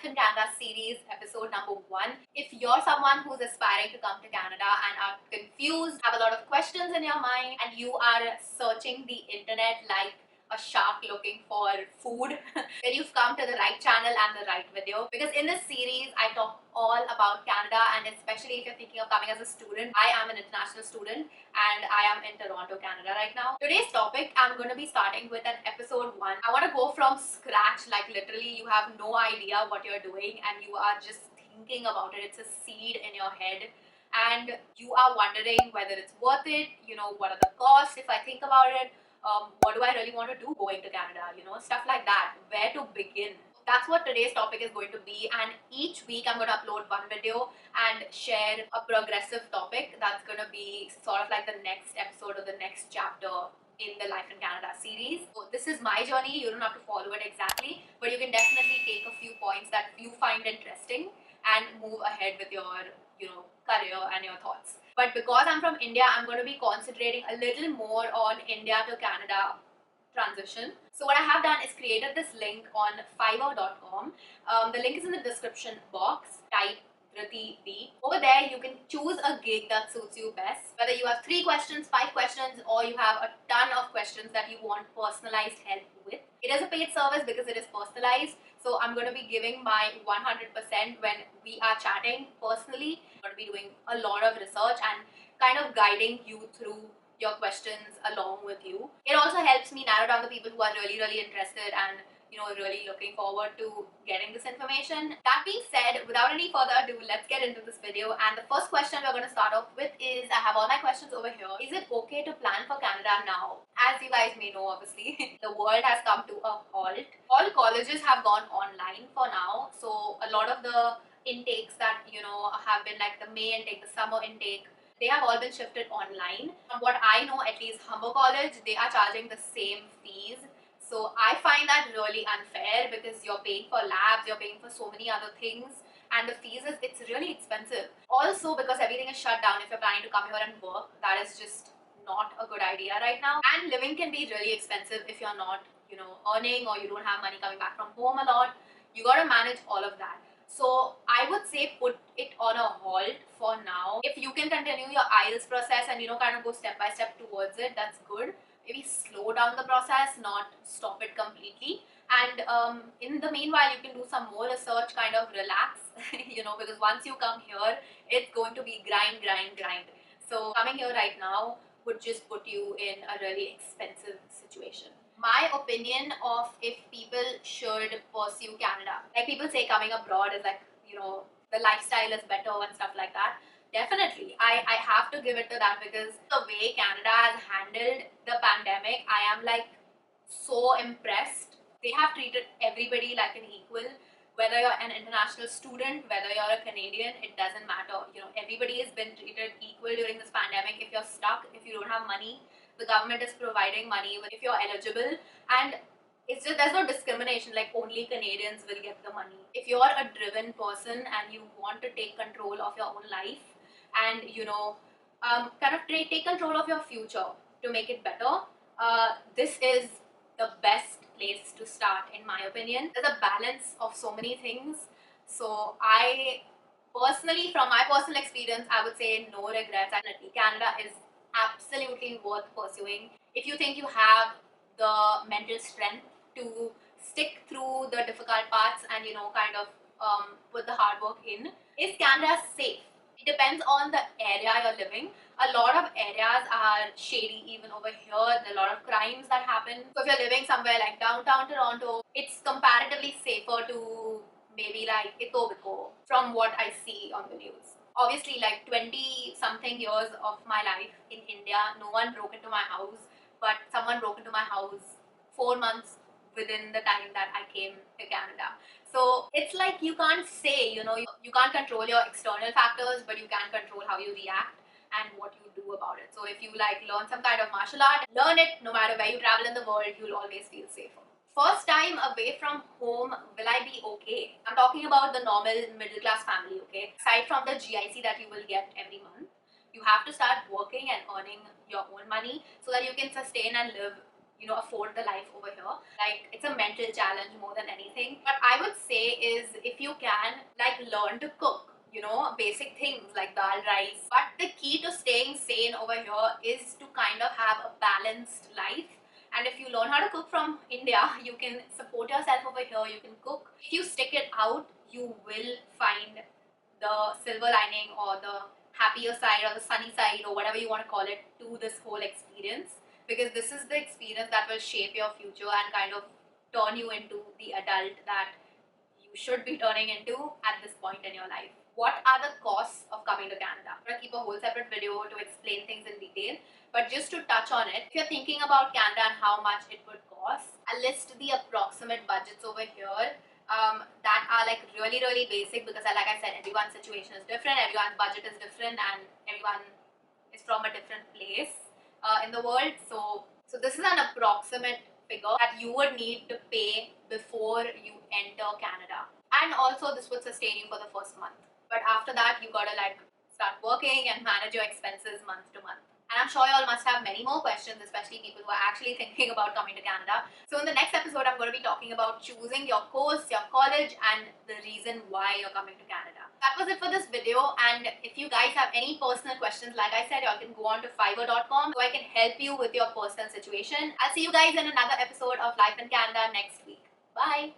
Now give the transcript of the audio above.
Life in Canada series, episode number 1. If you're someone who's aspiring to come to Canada and are confused, have a lot of questions in your mind, and you are searching the internet like a shark looking for food, then you've come to the right channel and the right video. Because in this series, I talk all about Canada, and especially if you're thinking of coming as a student. I am an international student and I am in Toronto, Canada right now. Today's topic, I'm going to be starting with an episode 1. I want to go from scratch, like literally you have no idea what you're doing and you are just thinking about it. It's a seed in your head and you are wondering whether it's worth it, what are the costs if I think about it, what do I really want to do going to Canada, stuff like that, where to begin. That's what today's topic is going to be, and each week I'm going to upload one video and share a progressive topic that's going to be sort of like the next episode or the next chapter in the Life in Canada series. So this is my journey, you don't have to follow it exactly, but you can definitely take a few points that you find interesting and move ahead with your career and your thoughts. But because I'm from India, I'm going to be concentrating a little more on India to Canada transition. So what I have done is created this link on fiverr.com. The link is in the description box. Type dhritib. Over there you can choose a gig that suits you best, whether you have 3 questions, 5 questions, or you have a ton of questions that you want personalized help with. It is a paid service because it is personalized, so I'm going to be giving my 100% when we are chatting personally. I'm going to be doing a lot of research and kind of guiding you through your questions along with you. It also helps me narrow down the people who are really interested and really looking forward to getting this information. That being said, without any further ado, let's get into this video. And the first question we're going to start off with is, I have all my questions over here. Is it okay to plan for Canada now? As you guys may know, obviously, the world has come to a halt. All colleges have gone online for now. So a lot of the intakes that, have been like the May intake, the summer intake, they have all been shifted online. From what I know, at least Humber College, they are charging the same fees. So I find that really unfair because you're paying for labs, you're paying for so many other things, and the fees it's really expensive. Also, because everything is shut down, if you're planning to come here and work, that is just not a good idea right now. And living can be really expensive if you're not, earning, or you don't have money coming back from home a lot. You got to manage all of that. So I would say put it on a halt for now. If you can continue your IELTS process and kind of go step by step towards it, that's good. Maybe slow down the process, not stop it completely. And in the meanwhile, you can do some more research, kind of relax, because once you come here, it's going to be grind. So coming here right now would just put you in a really expensive situation. My opinion of if people should pursue Canada, like people say coming abroad is like, the lifestyle is better and stuff like that. Definitely, I have to give it to that because the way Canada has handled the pandemic, I am like so impressed. They have treated everybody like an equal. Whether you're an international student, whether you're a Canadian, it doesn't matter. Everybody has been treated equal during this pandemic. If you're stuck, if you don't have money, the government is providing money if you're eligible, and it's just there's no discrimination like only Canadians will get the money. If you're a driven person and you want to take control of your own life and kind of take control of your future to make it better, this is the best place to start in my opinion. There's a balance of so many things, so I personally, from my personal experience, I would say no regrets. Canada is absolutely worth pursuing if you think you have the mental strength to stick through the difficult parts and kind of put the hard work in. Is Canada safe? It depends on the area you're living. A lot of areas are shady even over here. There are a lot of crimes that happen. So if you're living somewhere like downtown Toronto, it's comparatively safer to maybe like Etobicoke from what I see on the news. Obviously, like 20 something years of my life in India, no one broke into my house, but someone broke into my house 4 months within the time that I came to Canada. So it's like you can't say, you can't control your external factors, but you can control how you react and what you do about it. So if you like learn some kind of martial art, learn it. No matter where you travel in the world, you'll always feel safer. First time away from home, will I be okay? I'm talking about the normal middle class family, okay? Aside from the GIC that you will get every month, you have to start working and earning your own money so that you can sustain and live, afford the life over here. Like, it's a mental challenge more than anything. But I would say is, if you can, like, learn to cook, basic things like dal, rice. But the key to staying sane over here is to kind of have a balanced life. And if you learn how to cook from India, you can support yourself over here, you can cook. If you stick it out, you will find the silver lining or the happier side or the sunny side or whatever you want to call it to this whole experience, because this is the experience that will shape your future and kind of turn you into the adult that you should be turning into at this point in your life. What are the costs of coming to Canada? I'm going to keep a whole separate video to explain things in detail, but just to touch on it, if you're thinking about Canada and how much it would cost, I'll list the approximate budgets over here that are like really, really basic, because like I said, everyone's situation is different, everyone's budget is different, and everyone is from a different place in the world. So this is an approximate figure that you would need to pay before you enter Canada. And also this would sustain you for the first month. But after that, you gotta like start working and manage your expenses month to month. And I'm sure you all must have many more questions, especially people who are actually thinking about coming to Canada. So in the next episode, I'm going to be talking about choosing your course, your college, and the reason why you're coming to Canada. That was it for this video. And if you guys have any personal questions, like I said, you all can go on to fiverr.com so I can help you with your personal situation. I'll see you guys in another episode of Life in Canada next week. Bye.